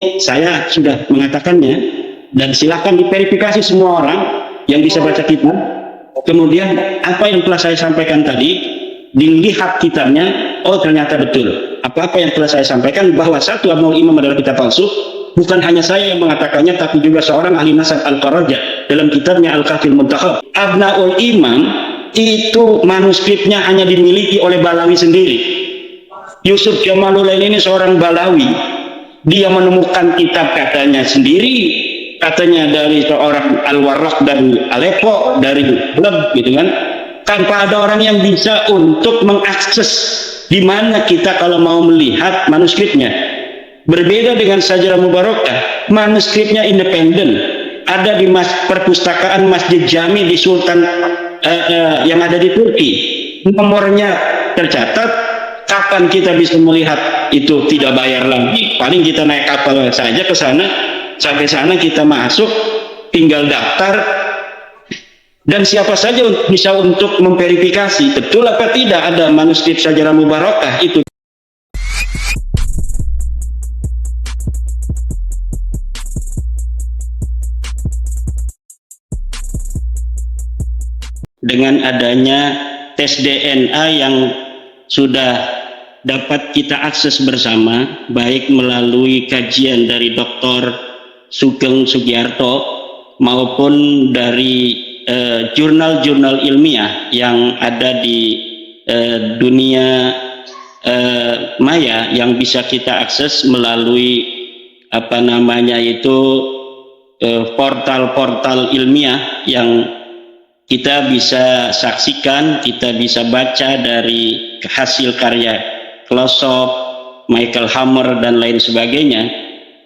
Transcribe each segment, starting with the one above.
saya sudah mengatakannya, dan silakan diverifikasi semua orang yang bisa baca kitab. Kemudian apa yang telah saya sampaikan tadi, dilihat kitabnya, oh ternyata betul. Apa-apa yang telah saya sampaikan bahwa satu Abnul Imam adalah kitab palsu, bukan hanya saya yang mengatakannya, tapi juga seorang ahli nasab Al-Qaraja dalam kitabnya Al-Kafil Muntakhab. Abnaul Imam itu manuskripnya hanya dimiliki oleh Balawi sendiri. Yusuf Jamaluddin ini seorang Balawi. Dia menemukan kitab katanya sendiri, katanya dari seorang Al-Warraq dari Aleppo, dari Leb, gitu kan, tanpa ada orang yang bisa untuk mengakses di mana kita kalau mau melihat manuskripnya. Berbeda dengan Sajarah Mubarakah, manuskripnya independen, ada di perpustakaan Masjid Jami di Sultan yang ada di Turki, nomornya tercatat. Kapan kita bisa melihat itu? Tidak bayar lagi, paling kita naik kapal saja ke sana, sampai sana kita masuk, tinggal daftar, dan siapa saja bisa untuk memverifikasi betul apa tidak ada manuskrip Sajarah Mubarakah itu. Dengan adanya tes DNA yang sudah dapat kita akses bersama, baik melalui kajian dari Dr. Sugeng Sugiarto maupun dari jurnal-jurnal ilmiah yang ada di dunia maya yang bisa kita akses melalui portal-portal ilmiah yang kita bisa saksikan, kita bisa baca dari hasil karya Closop, Michael Hammer, dan lain sebagainya,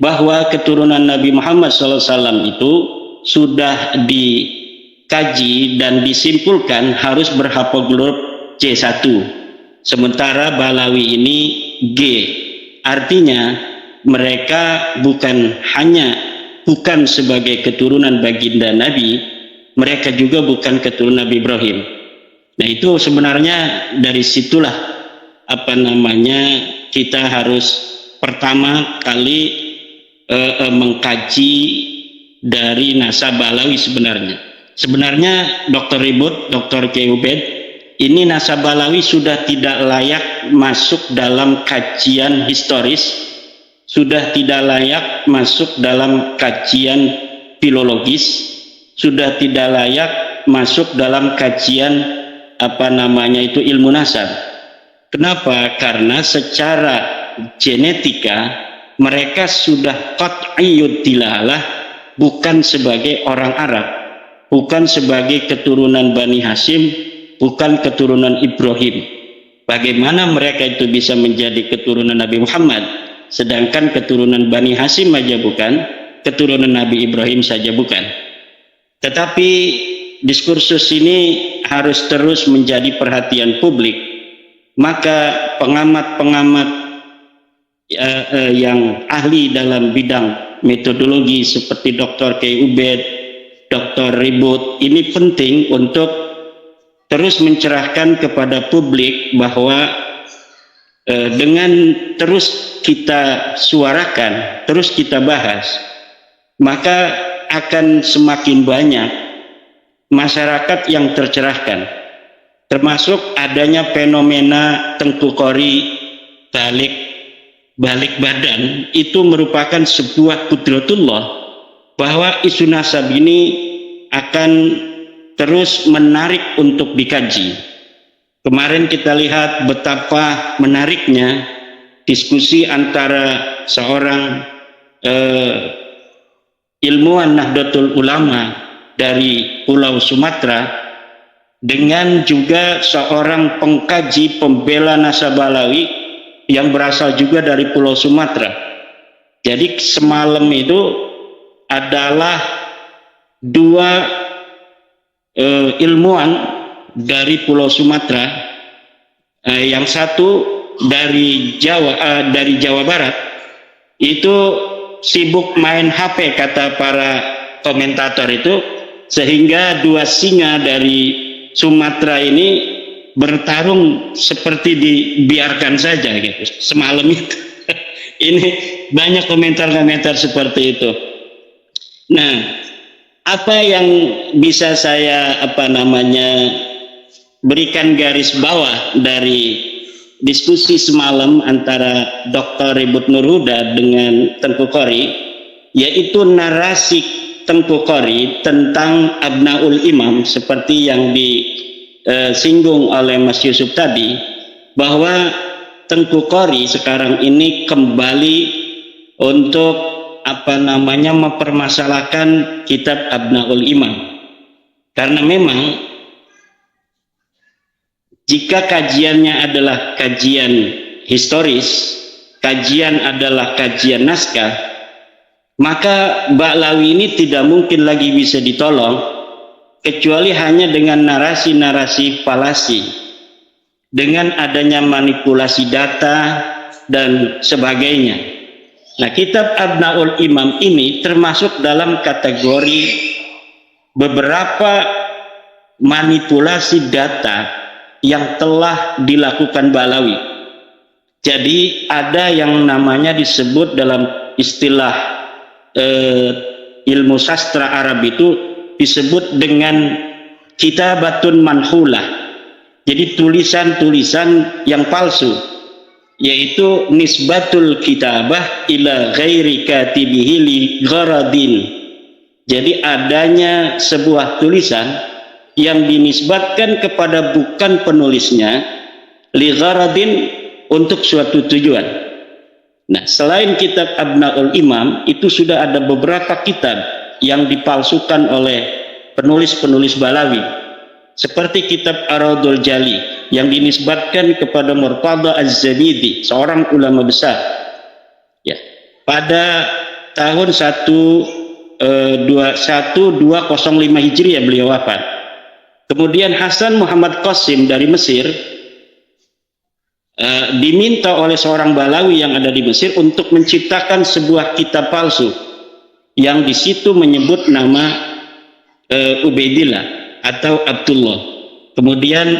bahwa keturunan Nabi Muhammad SAW itu sudah dikaji dan disimpulkan harus berhaplogrup C1, sementara Balawi ini G. Artinya mereka bukan sebagai keturunan baginda Nabi, mereka juga bukan keturunan Nabi Ibrahim. Nah, itu sebenarnya dari situlah kita harus pertama kali mengkaji dari nasab Balawi. Sebenarnya Dr. Ribut, Dr. Kiai Ubed, ini nasab Balawi sudah tidak layak masuk dalam kajian historis, sudah tidak layak masuk dalam kajian filologis, sudah tidak layak masuk dalam kajian ilmu nasab. Kenapa? Karena secara genetika mereka sudah qat'iyyud dilalah, bukan sebagai orang Arab, bukan sebagai keturunan Bani Hashim, bukan keturunan Ibrahim. Bagaimana mereka itu bisa menjadi keturunan Nabi Muhammad, sedangkan keturunan Bani Hashim saja bukan, keturunan Nabi Ibrahim saja bukan. Tetapi diskursus ini harus terus menjadi perhatian publik. Maka pengamat-pengamat yang ahli dalam bidang metodologi seperti Dr. Kiai Ubed, Dr. Ribut, ini penting untuk terus mencerahkan kepada publik bahwa dengan terus kita suarakan, terus kita bahas, maka akan semakin banyak masyarakat yang tercerahkan. Termasuk adanya fenomena Tengku Qori balik badan, itu merupakan sebuah qudratullah bahwa isu nasab ini akan terus menarik untuk dikaji. Kemarin kita lihat betapa menariknya diskusi antara seorang ilmuwan Nahdlatul Ulama dari Pulau Sumatera dengan juga seorang pengkaji pembela nasab Balawi yang berasal juga dari Pulau Sumatera. Jadi semalam itu adalah dua ilmuwan dari Pulau Sumatera, yang satu dari Jawa Barat, itu sibuk main HP kata para komentator itu, sehingga dua singa dari Sumatera ini bertarung seperti dibiarkan saja gitu semalam itu. Ini banyak komentar-komentar seperti itu. Nah, apa yang bisa saya berikan garis bawah dari diskusi semalam antara Dr. Ribut Nur Huda dengan Tengku Qori, yaitu narasi Tengku Qori tentang Abnaul Imam seperti yang disinggung oleh Mas Yusuf tadi, bahwa Tengku Qori sekarang ini kembali untuk mempermasalahkan kitab Abnaul Imam, karena memang jika kajiannya adalah kajian historis, kajian adalah kajian naskah, maka Ba'lawi ini tidak mungkin lagi bisa ditolong kecuali hanya dengan narasi-narasi falasi, dengan adanya manipulasi data dan sebagainya. Nah, kitab Abnaul Imam ini termasuk dalam kategori beberapa manipulasi data yang telah dilakukan Ba'lawi. Jadi ada yang namanya disebut dalam istilah ilmu sastra Arab itu disebut dengan kitabatun manhulah. Jadi tulisan-tulisan yang palsu, yaitu nisbatul kitabah ila ghairi katibihi li gharadin. Jadi adanya sebuah tulisan yang dinisbatkan kepada bukan penulisnya li gharadin, untuk suatu tujuan. Nah, selain kitab Abnaul Imam itu sudah ada beberapa kitab yang dipalsukan oleh penulis-penulis Ba'lawi, seperti kitab Ar-Raudul Jali yang dinisbatkan kepada Murtada Az-Zabidi, seorang ulama besar. Ya, pada tahun 1205 Hijriah beliau wafat. Kemudian Hasan Muhammad Qasim dari Mesir diminta oleh seorang Ba'lawi yang ada di Mesir untuk menciptakan sebuah kitab palsu yang di situ menyebut nama Ubaidillah atau Abdullah. Kemudian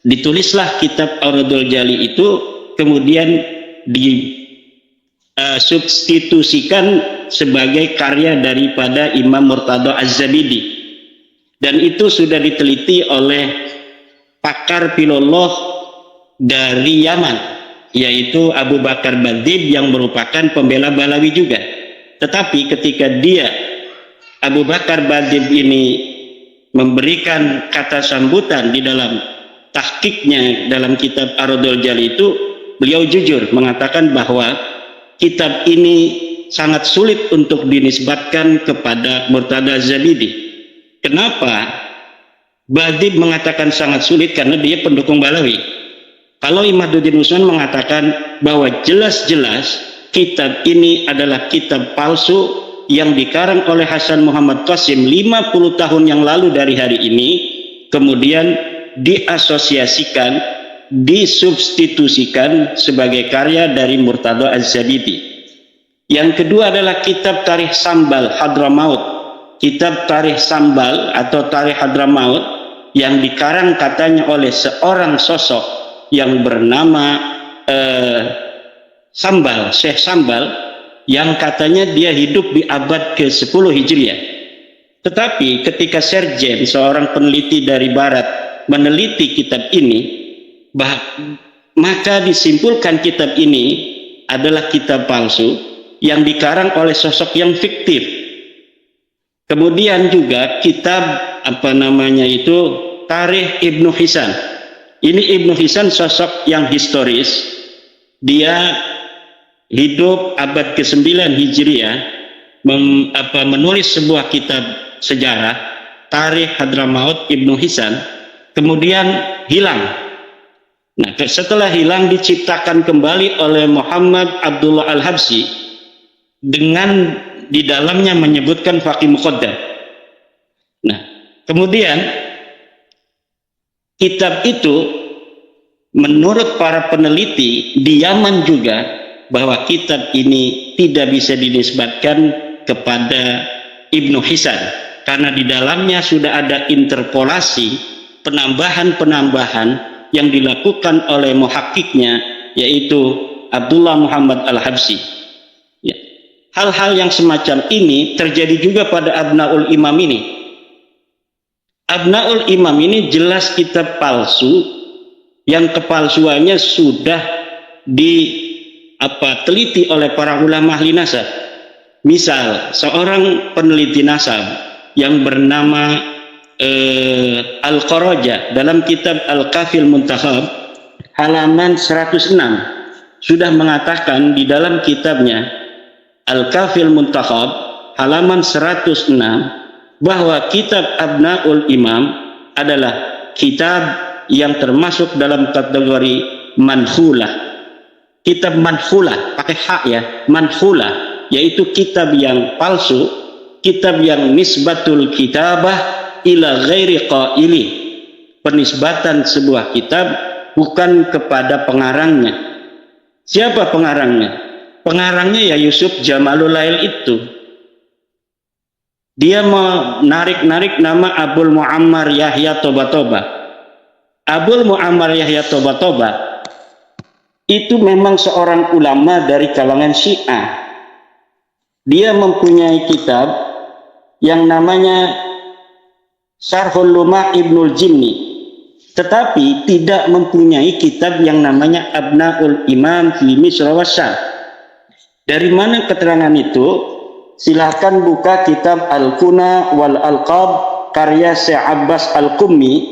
ditulislah kitab Ar-Raudul Jali itu, kemudian disubstitusikan sebagai karya daripada Imam Murtada Az-Zabidi, dan itu sudah diteliti oleh pakar filolog dari Yaman, yaitu Abu Bakar Badib yang merupakan pembela Ba'lawi juga. Tetapi ketika Abu Bakar Badib ini memberikan kata sambutan di dalam tahqiqnya dalam kitab Ar-Raudul Jali itu, beliau jujur mengatakan bahwa kitab ini sangat sulit untuk dinisbatkan kepada Murtada Az-Zabidi. Kenapa Badib mengatakan sangat sulit? Karena dia pendukung Ba'lawi. Kalau Imaduddin Usman mengatakan bahwa jelas-jelas kitab ini adalah kitab palsu yang dikarang oleh Hasan Muhammad Qasim 50 tahun yang lalu dari hari ini, kemudian diasosiasikan, disubstitusikan sebagai karya dari Murtada Az-Zabidi. Yang kedua adalah kitab Tarikh Sambal Hadramaut. Kitab Tarikh Sambal atau Tarikh Hadramaut yang dikarang katanya oleh seorang sosok yang bernama Sambal, Syekh Sambal, yang katanya dia hidup di abad ke-10 Hijriah. Tetapi ketika Serjen, seorang peneliti dari Barat, meneliti kitab ini, maka disimpulkan kitab ini adalah kitab palsu yang dikarang oleh sosok yang fiktif. Kemudian juga kitab Tarikh Ibnu Hisan. Ini Ibnu Hisan sosok yang historis. Dia hidup abad ke-9 Hijriah, menulis sebuah kitab sejarah Tarikh Hadramaut Ibnu Hisan, kemudian hilang. Nah, setelah hilang diciptakan kembali oleh Muhammad Abdullah Al-Habsyi dengan di dalamnya menyebutkan Faqih Muqaddam. Nah, kemudian kitab itu menurut para peneliti di Yaman juga, bahwa kitab ini tidak bisa dinisbatkan kepada Ibnu Hisan karena di dalamnya sudah ada interpolasi, penambahan-penambahan yang dilakukan oleh muhakkiknya, yaitu Abdullah Muhammad Al-Habsyi. Ya. Hal-hal yang semacam ini terjadi juga pada Abnaul Imam ini. Abnaul Imam ini jelas kitab palsu yang kepalsuannya sudah teliti oleh para ulama ahli nasab. Misal seorang peneliti nasab yang bernama Al-Qaraja dalam kitab Al-Kafil Muntakhab halaman 106 sudah mengatakan di dalam kitabnya Al-Kafil Muntakhab halaman 106 bahwa kitab Abnaul Imam adalah kitab yang termasuk dalam kategori manhulah. Kitab manhulah, pakai hak ya, manhulah, yaitu kitab yang palsu, kitab yang nisbatul kitabah ila ghairi qaili, penisbatan sebuah kitab bukan kepada pengarangnya. Siapa pengarangnya? Pengarangnya ya Yusuf Jamalul Lail itu. Dia menarik-narik nama Abul Muammar Yahya Toba-Toba. Abul Muammar Yahya Toba-Toba itu memang seorang ulama dari kalangan Syiah. Dia mempunyai kitab yang namanya Syarhul Lumah Ibnul Jimni, tetapi tidak mempunyai kitab yang namanya Abnaul Imam fi Misra wa Syam. Dari mana keterangan itu? Silahkan buka kitab Al-Kuna wal Alqab karya Syekh Abbas Al-Qummi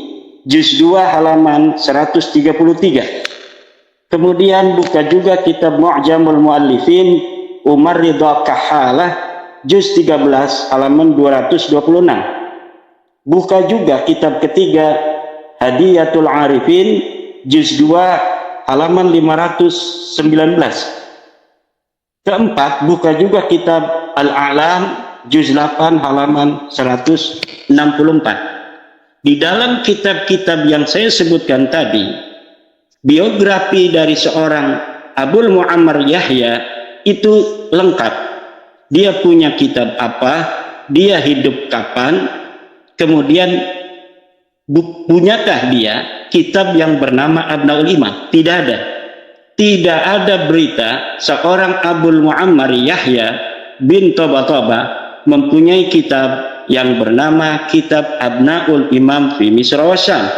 juz 2 halaman 133. Kemudian buka juga kitab Mu'jamul Muallifin Umar Ridha Kahalah juz 13 halaman 226. Buka juga kitab ketiga Hadiyatul Arifin juz 2 halaman 519. Keempat, buka juga kitab Al-A'lam juz 8 halaman 164. Di dalam kitab-kitab yang saya sebutkan tadi, biografi dari seorang Abul Muammar Yahya itu lengkap. Dia punya kitab apa, dia hidup kapan, kemudian punyakah dia kitab yang bernama Abnaul Imam? Tidak ada. Tidak ada berita seorang Abul Muammar Yahya bin Toba-Toba mempunyai kitab yang bernama Kitab Abnaul Imam fi Misra wa Syam.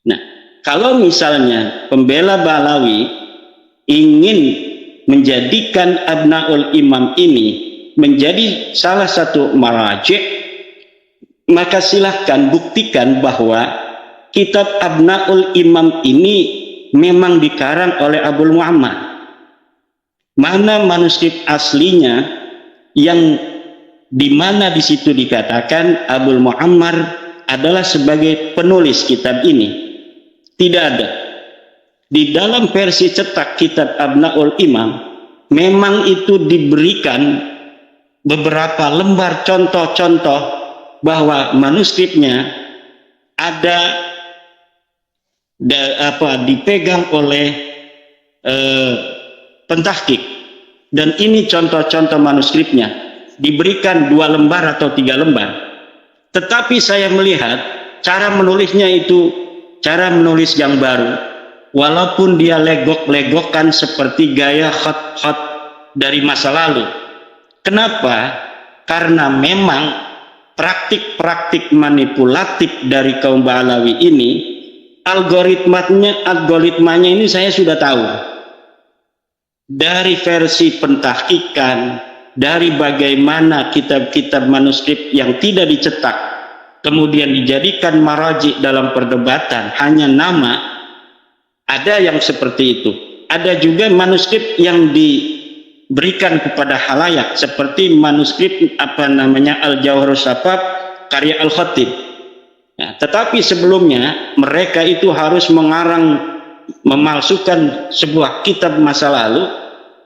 Nah, kalau misalnya pembela Balawi ingin menjadikan Abnaul Imam ini menjadi salah satu maraji', maka silahkan buktikan bahwa kitab Abnaul Imam ini memang dikarang oleh Abul Muammar. Mana manuskrip aslinya yang dimana di situ dikatakan Abul Muammar adalah sebagai penulis kitab ini? Tidak ada. Di dalam versi cetak kitab Abnaul Imam memang itu diberikan beberapa lembar contoh-contoh bahwa manuskripnya ada dipegang oleh pentahkik, dan ini contoh-contoh manuskripnya diberikan 2 lembar atau 3 lembar. Tetapi saya melihat cara menulisnya itu cara menulis yang baru, walaupun dia legok-legokan seperti gaya khat-khat dari masa lalu. Kenapa? Karena memang praktik-praktik manipulatif dari kaum Ba'alawi ini, algoritmanya ini saya sudah tahu dari versi pentahkikan, dari bagaimana kitab-kitab manuskrip yang tidak dicetak kemudian dijadikan maraji dalam perdebatan hanya nama. Ada yang seperti itu. Ada juga manuskrip yang diberikan kepada halayak seperti manuskrip Al-Jawharus Safaf karya Al-Khatib. Nah, tetapi sebelumnya mereka itu harus memalsukan sebuah kitab masa lalu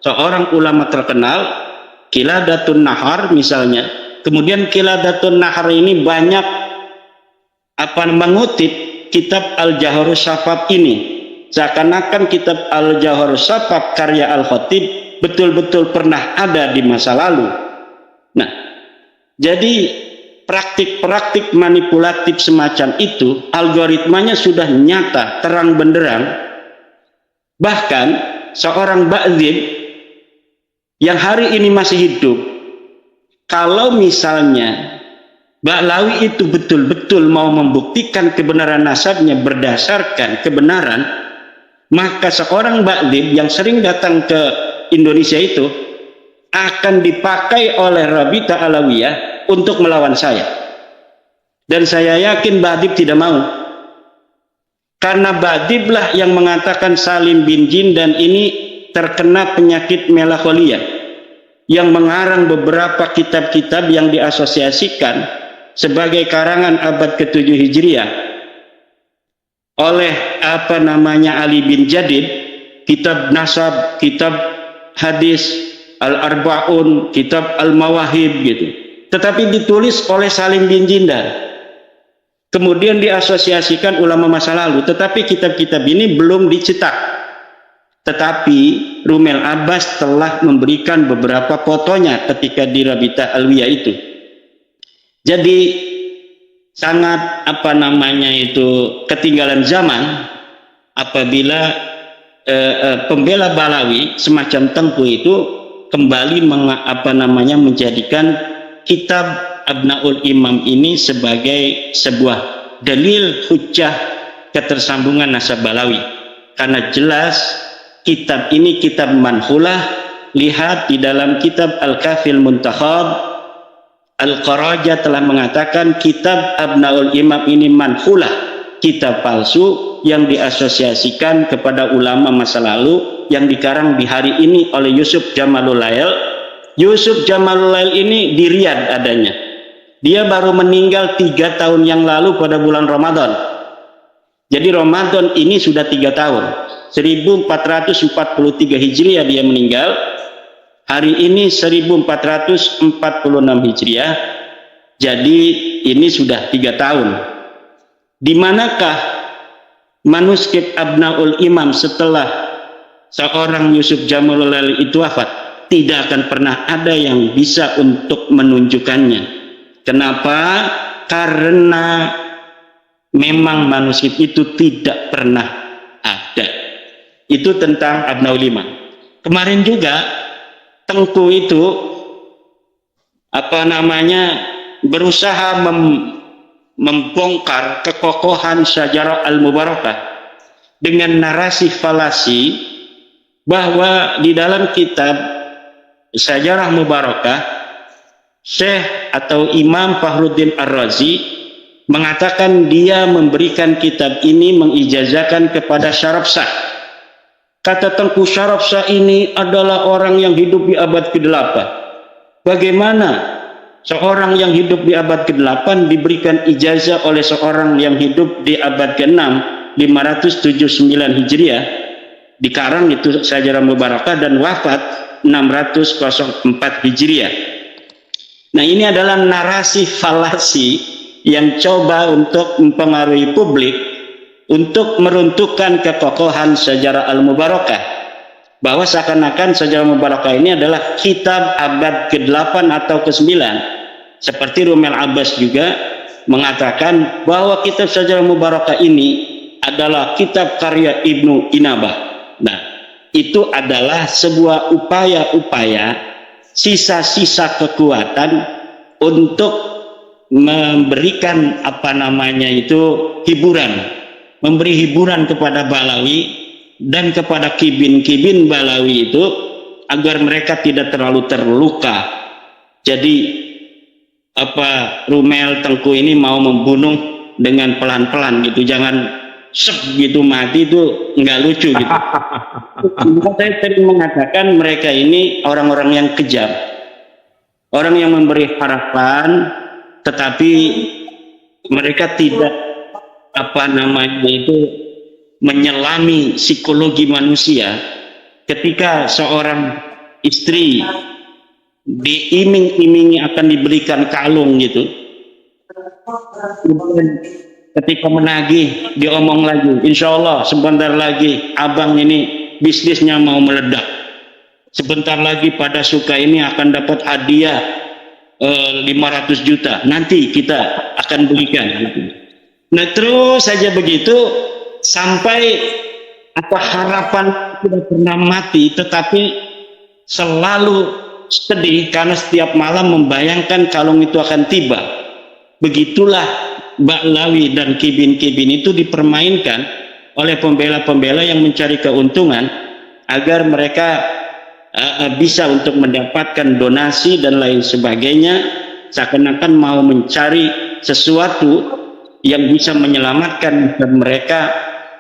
seorang ulama terkenal, Qiladatun Nahar misalnya. Kemudian Qiladatun Nahar ini banyak mengutip kitab Al-Jawharus Safaf ini, seakan-akan kitab Al-Jawharus Safaf karya Al-Khatib betul-betul pernah ada di masa lalu. Nah, jadi praktik-praktik manipulatif semacam itu algoritmanya sudah nyata, terang benderang. Bahkan seorang ba'dzib yang hari ini masih hidup, kalau misalnya Ba'lawi itu betul-betul mau membuktikan kebenaran nasabnya berdasarkan kebenaran, maka seorang ba'dzib yang sering datang ke Indonesia itu akan dipakai oleh Rabita Alawiyah untuk melawan saya. Dan saya yakin ba'dzib tidak mau. Karena ba'dziblah yang mengatakan Salim bin Jindan ini terkena penyakit melankolia, yang mengarang beberapa kitab-kitab yang diasosiasikan sebagai karangan abad ke-7 Hijriah oleh Ali bin Jadid, kitab Nasab, kitab Hadis, Al-Arba'un, kitab Al-Mawahib gitu. Tetapi ditulis oleh Salim bin Jindan. Kemudian diasosiasikan ulama masa lalu, tetapi kitab-kitab ini belum dicetak. Tetapi Rumel Abbas telah memberikan beberapa fotonya ketika di Rabita Alawiyah itu. Jadi sangat ketinggalan zaman apabila pembela Balawi semacam Tengku itu kembali menjadikan kitab Abnaul Imam ini sebagai sebuah dalil hujjah ketersambungan nasab Balawi. Karena jelas kitab ini kitab manhulah. Lihat di dalam kitab Al-Kafil Muntakhab, Al-Qaraja telah mengatakan kitab Abnaul Imam ini manhulah, kitab palsu yang diasosiasikan kepada ulama masa lalu yang dikarang di hari ini oleh Yusuf Jamalul Lail. Yusuf Jamalul Lail ini di Riyadh adanya. Dia baru meninggal 3 tahun yang lalu pada bulan Ramadan. Jadi Ramadan ini sudah 3 tahun. 1443 Hijriah dia meninggal. Hari ini 1446 Hijriah. Jadi ini sudah 3 tahun. Di manakah manuskrip Abnaul Imam setelah seorang Yusuf Jamalul Lail itu wafat? Tidak akan pernah ada yang bisa untuk menunjukkannya. Kenapa? Karena memang manuskrip itu tidak pernah ada. Itu tentang Abnaul Imam. Kemarin juga Tengku itu berusaha membongkar kekokohan Syajarah Al-Mubarakah dengan narasi falasi bahwa di dalam kitab Syajarah Mubarakah Syekh atau Imam Fakhruddin Ar-Razi mengatakan dia memberikan kitab ini mengijazahkan kepada Syarafsyah. Kata Tengku, Syarafsyah ini adalah orang yang hidup di abad ke-8. Bagaimana seorang yang hidup di abad ke-8 diberikan ijazah oleh seorang yang hidup di abad ke-6, 579 Hijriah, dikarang itu Syajarah Mubarakah dan wafat 604 Hijriah. Nah, ini adalah narasi falasi yang coba untuk mempengaruhi publik untuk meruntuhkan kekokohan Syajarah Al-Mubarakah, bahwa seakan-akan Syajarah Mubarakah ini adalah kitab abad ke-8 atau ke-9. Seperti Rumel Abbas juga mengatakan bahwa kitab Syajarah Mubarakah ini adalah kitab karya Ibnu Inabah. Nah, itu adalah sebuah upaya-upaya sisa-sisa kekuatan untuk memberikan hiburan, memberi hiburan kepada Balawi dan kepada kibin-kibin Balawi itu agar mereka tidak terlalu terluka. Jadi Rumel Tengku ini mau membunuh dengan pelan-pelan gitu, jangan gitu mati, itu nggak lucu gitu. Saya sering mengatakan mereka ini orang-orang yang kejam, orang yang memberi harapan tetapi mereka tidak menyelami psikologi manusia. Ketika seorang istri diiming-imingi akan diberikan kalung gitu, kemudian ketika menagih diomong lagi, insya Allah sebentar lagi abang ini bisnisnya mau meledak, sebentar lagi pada suka ini akan dapat hadiah 500 juta, nanti kita akan belikan. Nah, terus saja begitu sampai harapan tidak pernah mati, tetapi selalu sedih karena setiap malam membayangkan kalung itu akan tiba. Begitulah Ba'lawi dan Kibin-Kibin itu dipermainkan oleh pembela-pembela yang mencari keuntungan agar mereka bisa untuk mendapatkan donasi dan lain sebagainya, seakan-akan mau mencari sesuatu yang bisa menyelamatkan mereka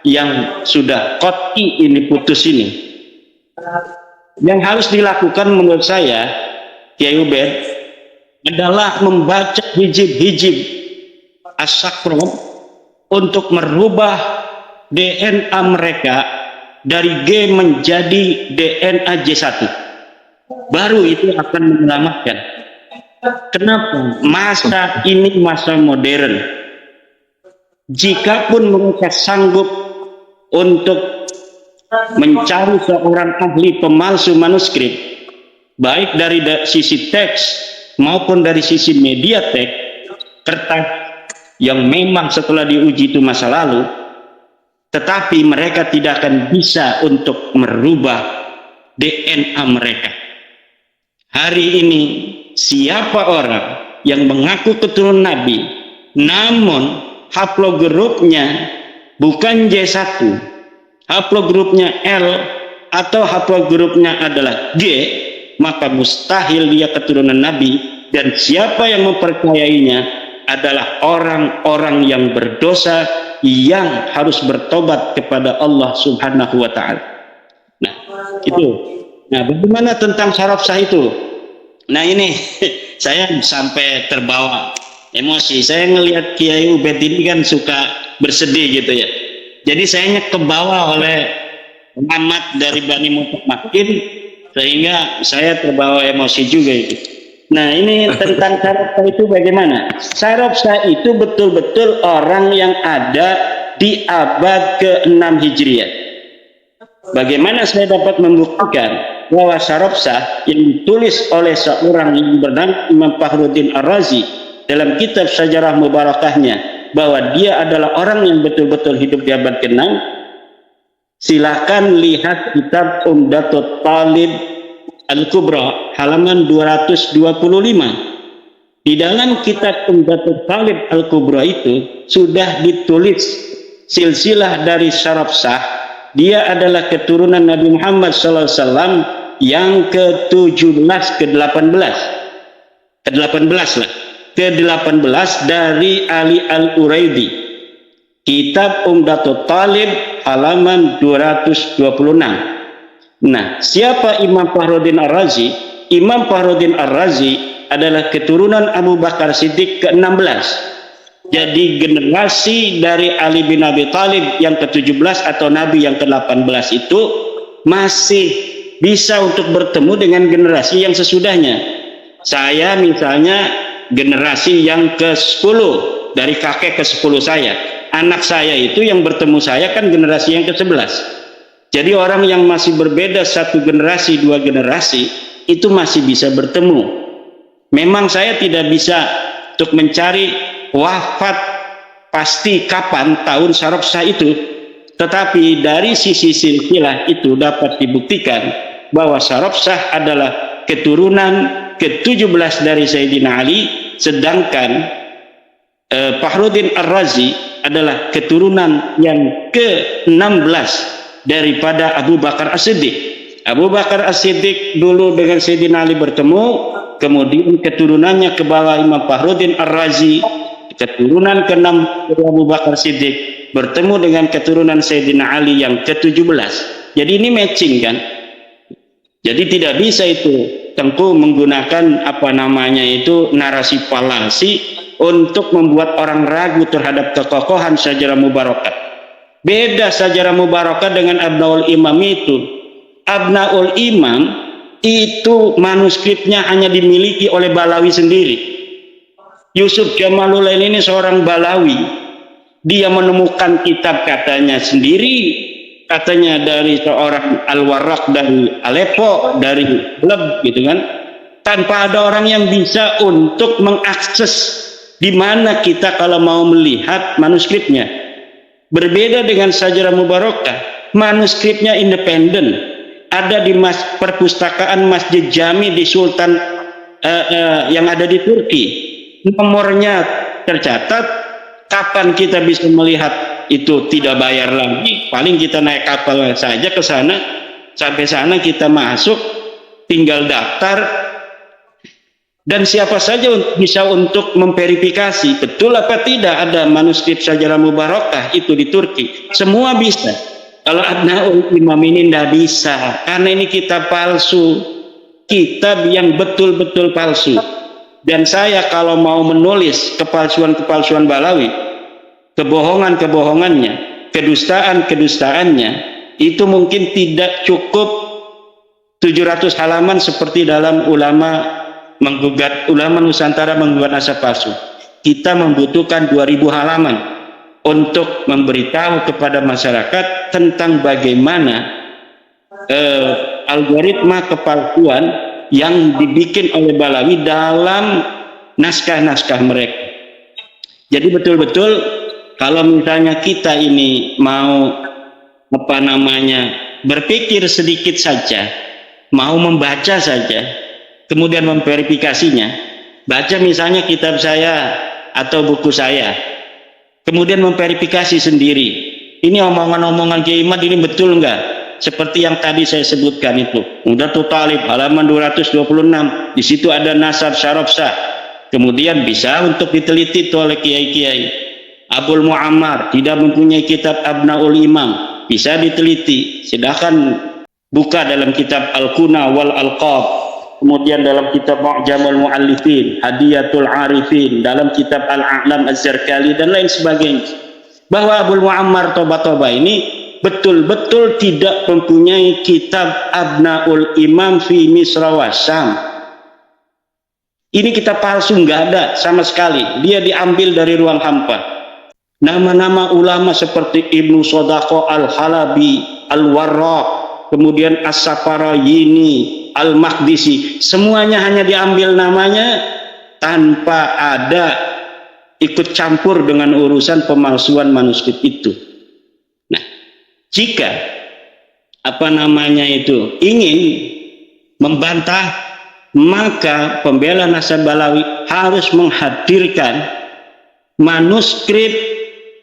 yang sudah qat'i ini, putus ini. Yang harus dilakukan menurut saya, Kiai Ubed, adalah membaca hijib-hijib as-sakrom untuk merubah DNA mereka dari G menjadi DNA J1. Baru itu akan menyelamatkan. Kenapa? Masa ini masa modern. Jikapun mereka sanggup untuk mencari seorang ahli pemalsu manuskrip, baik dari sisi teks maupun dari sisi media teks, kertas yang memang setelah diuji itu masa lalu, tetapi mereka tidak akan bisa untuk merubah DNA mereka. Hari ini siapa orang yang mengaku keturunan Nabi namun haplogrupnya bukan J1, haplogrupnya L atau haplogrupnya adalah G, maka mustahil dia keturunan Nabi, dan siapa yang mempercayainya adalah orang-orang yang berdosa yang harus bertobat kepada Allah Subhanahu wa Ta'ala. Nah, itu. Nah, bagaimana tentang syaraf sah itu? Nah, ini saya sampai terbawa emosi. Saya ngelihat Kiai Ubed ini kan suka bersedih gitu ya. Jadi saya kebawa oleh Muhammad dari Bani Mutamakin, sehingga saya terbawa emosi juga itu. Nah, ini tentang syaraf sah itu bagaimana? Syaraf sah itu betul-betul orang yang ada di abad ke-6 Hijriah. Bagaimana saya dapat membuktikan bahwa syaraf sah yang ditulis oleh seorang yang bernama Imam Fakhruddin Ar-Razi dalam kitab Syajarah Mubarakahnya, bahwa dia adalah orang yang betul-betul hidup di abad ke-6? Silakan lihat kitab Umdatul Talib Al-Kubra halaman 225. Di dalam kitab Umdatul Talib Al-Kubra itu sudah ditulis silsilah dari syaraf sah. Dia adalah keturunan Nabi Muhammad SAW yang ke-17, ke-18 lah, ke-18 dari Ali Al-Uraidi. Kitab Umdatul Talib halaman 226. Nah, siapa Imam Fakhruddin Ar-Razi? Imam Fakhruddin Ar-Razi adalah keturunan Abu Bakar Siddiq ke-16. Jadi generasi dari Ali bin Abi Thalib yang ke-17 atau Nabi yang ke-18 itu masih bisa untuk bertemu dengan generasi yang sesudahnya. Saya misalnya generasi yang ke-10, dari kakek ke-10 saya. Anak saya itu yang bertemu saya kan generasi yang ke-11. Jadi orang yang masih berbeda satu generasi, dua generasi, itu masih bisa bertemu. Memang saya tidak bisa untuk mencari wafat pasti kapan tahun syaraf sah itu, tetapi dari sisi silsilah itu dapat dibuktikan bahwa syaraf sah adalah keturunan ke-17 dari Sayyidina Ali, sedangkan Fakhruddin Ar-Razi adalah keturunan yang ke-16 daripada Abu Bakar As-Siddiq. Abu Bakar As-Siddiq dulu dengan Sayyidina Ali bertemu, kemudian keturunannya ke bawah Imam Fakhruddin Ar-Razi, keturunan ke-6 Abu Bakar Siddiq bertemu dengan keturunan Sayyidina Ali yang ke-17. Jadi ini matching kan? Jadi tidak bisa itu Tengku menggunakan apa namanya itu narasi falasi untuk membuat orang ragu terhadap kekokohan Syajarah Mubarakah. Beda Syajarah Mubarakah dengan Abnaul Imam itu. Abnaul Imam itu manuskripnya hanya dimiliki oleh Balawi sendiri. Yusuf Jamaluddin ini seorang Balawi. Dia menemukan kitab katanya sendiri, katanya dari seorang Al-Warraq dari Aleppo, dari Leb gitu kan, tanpa ada orang yang bisa untuk mengakses di mana kita kalau mau melihat manuskripnya. Berbeda dengan Syajarah Mubarakah, manuskripnya independen, ada di perpustakaan Masjid Jami di Sultan yang ada di Turki, nomornya tercatat. Kapan kita bisa melihat itu? Tidak bayar lagi, paling kita naik kapal saja ke sana, sampai sana kita masuk, tinggal daftar, dan siapa saja bisa untuk memverifikasi betul apa tidak ada manuskrip Sajarah Mubarakah itu di Turki. Semua bisa. Kalau Abnaul Imam ini tidak bisa, karena ini kitab palsu, kitab yang betul-betul palsu. Dan saya kalau mau menulis kepalsuan-kepalsuan Balawi, kebohongan-kebohongannya, kedustaan-kedustaannya, itu mungkin tidak cukup 700 halaman seperti dalam ulama Nusantara menggugat nasab palsu. Kita membutuhkan 2000 halaman untuk memberitahu kepada masyarakat tentang bagaimana algoritma kepalsuan yang dibikin oleh Balawi dalam naskah-naskah mereka. Jadi betul-betul kalau misalnya kita ini mau berpikir sedikit saja, mau membaca saja, kemudian memverifikasinya, baca misalnya kitab saya atau buku saya, kemudian memverifikasi sendiri, ini omongan-omongan Kiai Imad ini betul enggak? Seperti yang tadi saya sebutkan itu, Mudatul Talib halaman 226, di situ ada nasab syaraf sah, kemudian bisa untuk diteliti oleh kiai-kiai. Abul Muammar tidak mempunyai kitab Abnaul Imam, bisa diteliti, sedangkan buka dalam kitab Al-Kuna wal Alqab, kemudian dalam kitab Mu'jamul Mu'allifin, Hadiyatul Arifin, dalam kitab Al-A'lam Az-Zarkali, dan lain sebagainya, bahwa Abul Muammar Toba ini betul-betul tidak mempunyai kitab Abnaul Imam fi Misra wa Syam. Ini kitab palsu, nggak ada sama sekali, dia diambil dari ruang hampa. Nama-nama ulama seperti Ibnu Sodaqo Al-Halabi, Al-Warraq, kemudian As-Safarayini, Al-Maqdisi, semuanya hanya diambil namanya tanpa ada ikut campur dengan urusan pemalsuan manuskrip itu. Nah, jika ingin membantah, maka pembela nasab Balawi harus menghadirkan manuskrip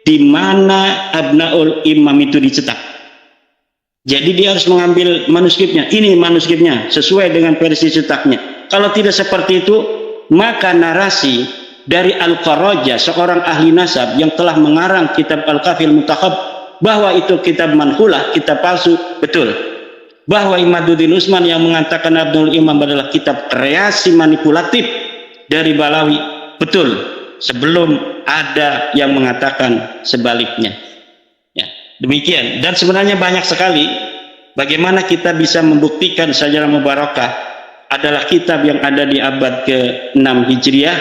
di mana Abnaul Imam itu dicetak. Jadi dia harus mengambil manuskripnya, ini manuskripnya sesuai dengan versi cetaknya. Kalau tidak seperti itu, maka narasi dari Al-Qarajah, seorang ahli nasab yang telah mengarang kitab Al-Kafil Muntakhab, bahwa itu kitab manhulah, kitab palsu, betul. Bahwa Imaduddin Usman yang mengatakan Abnaul Imam adalah kitab kreasi manipulatif dari Balawi, betul, sebelum ada yang mengatakan sebaliknya. Ya, demikian. Dan sebenarnya banyak sekali bagaimana kita bisa membuktikan Sajarah Mubarakah adalah kitab yang ada di abad ke-6 Hijriah,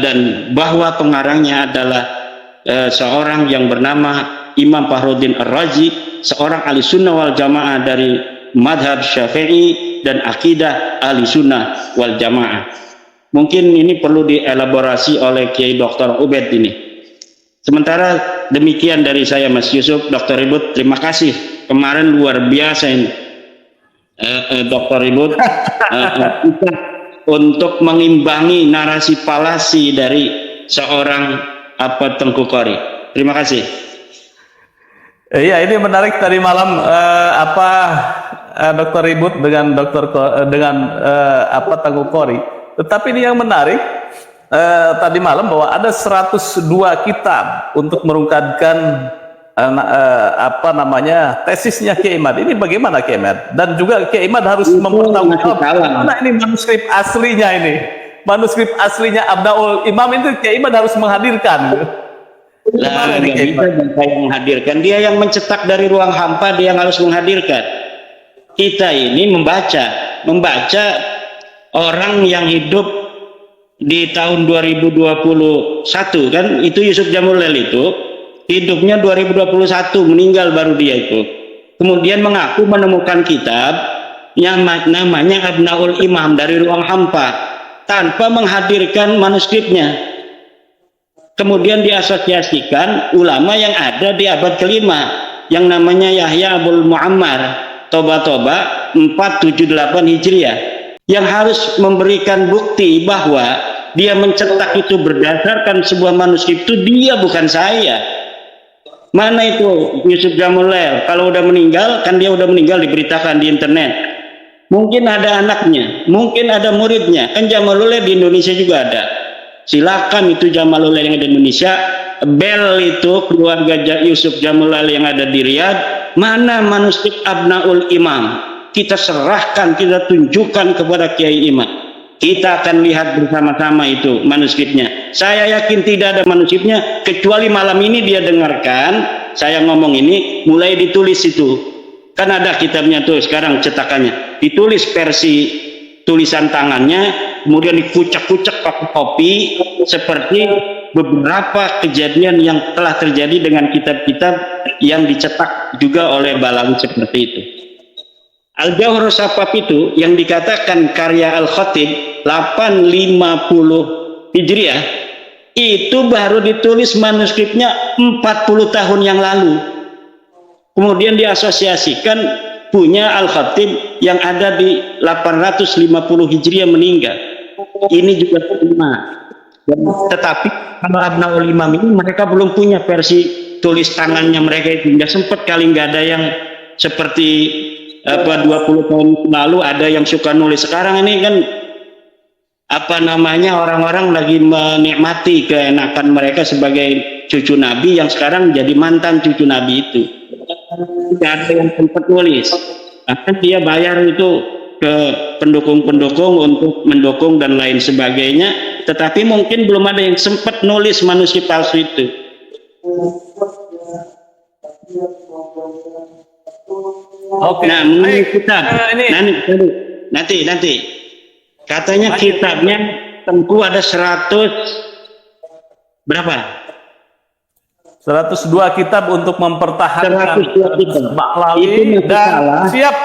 dan bahwa pengarangnya adalah seorang yang bernama Imam Fakhruddin Ar-Razi, seorang ahli sunnah wal jamaah dari madhab Syafi'i dan akidah ahli sunnah wal jamaah. Mungkin ini perlu dielaborasi oleh Kiai Dr. Ubed ini. Sementara demikian dari saya, Mas Yusuf. Dr. Ribut, terima kasih. Kemarin luar biasa ini, Dr. Ribut, untuk mengimbangi narasi falasi dari seorang Tengku Qori. Terima kasih. Iya, ini menarik tadi malam Dr. Ribut dengan Tengku Qori. Tetapi ini yang menarik tadi malam bahwa ada 102 kitab untuk merungkadkan tesisnya Kiai Imad. Ini bagaimana Kiai Imad? Dan juga Kiai Imad harus mempertanggungjawabkan mana ini manuskrip aslinya ini. Manuskrip aslinya Abnaul Imam itu Kiai Imad harus menghadirkan. Lah, nggak bisa yang menghadirkan, dia yang mencetak dari ruang hampa, dia yang harus menghadirkan. Kita ini membaca orang yang hidup di tahun 2021 kan, itu Yusuf Jamulel itu hidupnya 2021, meninggal baru dia itu. Kemudian mengaku menemukan kitab yang namanya Abnaul Imam dari ruang hampa tanpa menghadirkan manuskripnya. Kemudian diasosiasikan ulama yang ada di abad ke-5. yang namanya Yahya Abul Muammar Toba 478 Hijriah, yang harus memberikan bukti bahwa dia mencetak itu berdasarkan sebuah manuskrip itu dia, bukan saya. Mana itu Yusuf Jamulail? Kalau udah meninggal, kan dia udah meninggal, diberitakan di internet. Mungkin ada anaknya, mungkin ada muridnya. Kan Jamulail di Indonesia juga ada. Silakan itu Jamulail yang ada di Indonesia. Bel itu keluarga Yusuf Jamulail yang ada di Riyadh. Mana manuskrip Abnaul Imam? Kita serahkan, kita tunjukkan kepada Kiai Imam. Kita akan lihat bersama-sama itu manuskripnya. Saya yakin tidak ada manuskripnya, kecuali malam ini dia dengarkan saya ngomong ini, mulai ditulis itu. Kan ada kitabnya tuh sekarang cetakannya. Ditulis versi tulisan tangannya, kemudian dikucak-kucak pakai kopi, seperti beberapa kejadian yang telah terjadi dengan kitab-kitab yang dicetak juga oleh Balawi seperti itu. Al-Jauhar Safaf itu yang dikatakan karya Al-Khatib 850 Hijriah itu baru ditulis manuskripnya 40 tahun yang lalu. Kemudian diasosiasikan punya Al-Khatib yang ada di 850 Hijriah meninggal. Ini juga sama. Tetapi kalau Abnaul Imam ini mereka belum punya versi tulis tangannya mereka itu. Nggak sempat kali, nggak ada yang seperti 20 tahun lalu ada yang suka nulis. Sekarang ini kan orang-orang lagi menikmati keenakan mereka sebagai cucu Nabi yang sekarang jadi mantan cucu Nabi itu. Tidak ada yang sempat nulis. Bahkan dia bayar itu ke pendukung-pendukung untuk mendukung dan lain sebagainya, tetapi mungkin belum ada yang sempat nulis manuskrip palsu itu. Oke. Nah, mengenai kitab, nanti katanya kitabnya Tengku ada 100 berapa? 102 kitab untuk mempertahankan 102 kitab. Bahlawi dan salah. Siap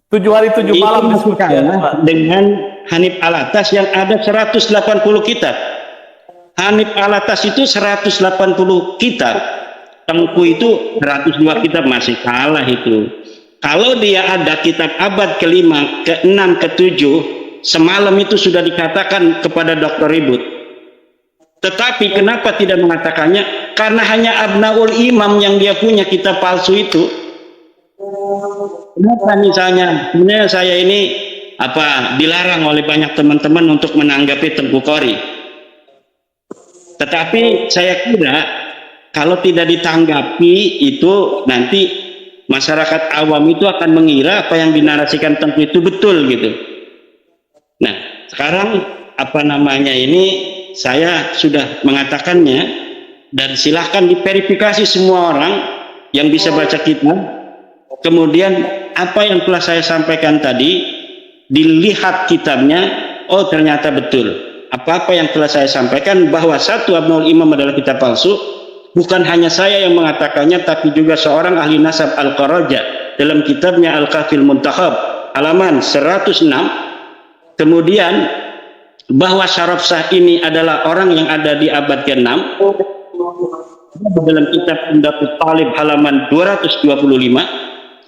7 hari 7 malam diskusi dengan Hanif Alatas yang ada 180 kitab. Hanif Alatas itu 180 kitab. Tengku itu 102 kitab, masih kalah itu. Kalau dia ada kitab abad ke-5, ke-6, ke-7, semalam itu sudah dikatakan kepada Dr. Ribut. Tetapi kenapa tidak mengatakannya? Karena hanya Abnaul Imam yang dia punya kitab palsu itu. Kenapa misalnya sebenarnya saya ini dilarang oleh banyak teman-teman untuk menanggapi Tengku Qori. Tetapi saya kira kalau tidak ditanggapi itu nanti masyarakat awam itu akan mengira apa yang dinarasikan Tengku itu betul gitu. Nah, sekarang ini saya sudah mengatakannya dan silahkan diverifikasi semua orang yang bisa baca kitab. Kemudian apa yang telah saya sampaikan tadi dilihat kitabnya, oh ternyata betul. Apa-apa yang telah saya sampaikan bahwa satu Abnaul Imam adalah kitab palsu, bukan hanya saya yang mengatakannya, tapi juga seorang ahli nasab Al-Qaraja dalam kitabnya Al-Kafil Muntakhab halaman 106. Kemudian bahwa Syaraf Shah ini adalah orang yang ada di abad ke-6 dalam kitab Umdatul Talib halaman 225.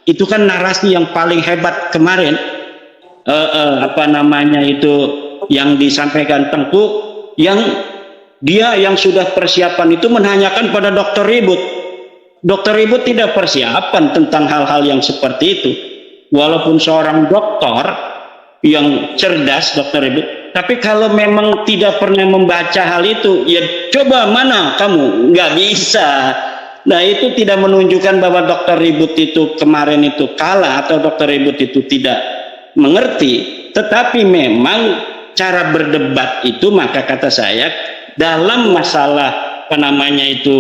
Itu kan narasi yang paling hebat kemarin, yang disampaikan Tengku, yang dia yang sudah persiapan itu menanyakan pada Dr. Ribut. Dr. Ribut tidak persiapan tentang hal-hal yang seperti itu. Walaupun seorang doktor yang cerdas, Dr. Ribut, tapi kalau memang tidak pernah membaca hal itu, ya coba mana kamu, nggak bisa. Nah, itu tidak menunjukkan bahwa Dr. Ribut itu kemarin itu kalah atau Dr. Ribut itu tidak mengerti, tetapi memang cara berdebat itu, maka kata saya dalam masalah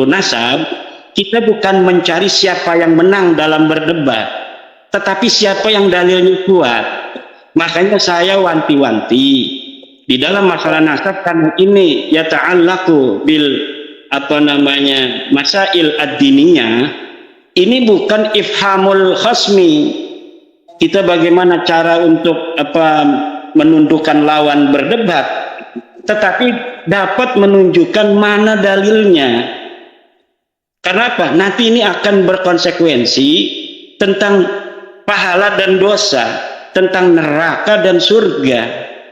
nasab, kita bukan mencari siapa yang menang dalam berdebat, tetapi siapa yang dalilnya kuat. Makanya saya wanti-wanti di dalam masalah nasab, kan ini ya ta'allaku bil masail ad-diniyah, ini bukan ifhamul khasmi, kita bagaimana cara untuk menundukkan lawan berdebat, tetapi dapat menunjukkan mana dalilnya. Karena apa? Nanti ini akan berkonsekuensi tentang pahala dan dosa, tentang neraka dan surga.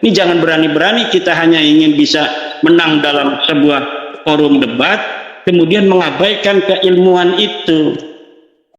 Ini jangan berani-berani kita hanya ingin bisa menang dalam sebuah forum debat, kemudian mengabaikan keilmuan itu.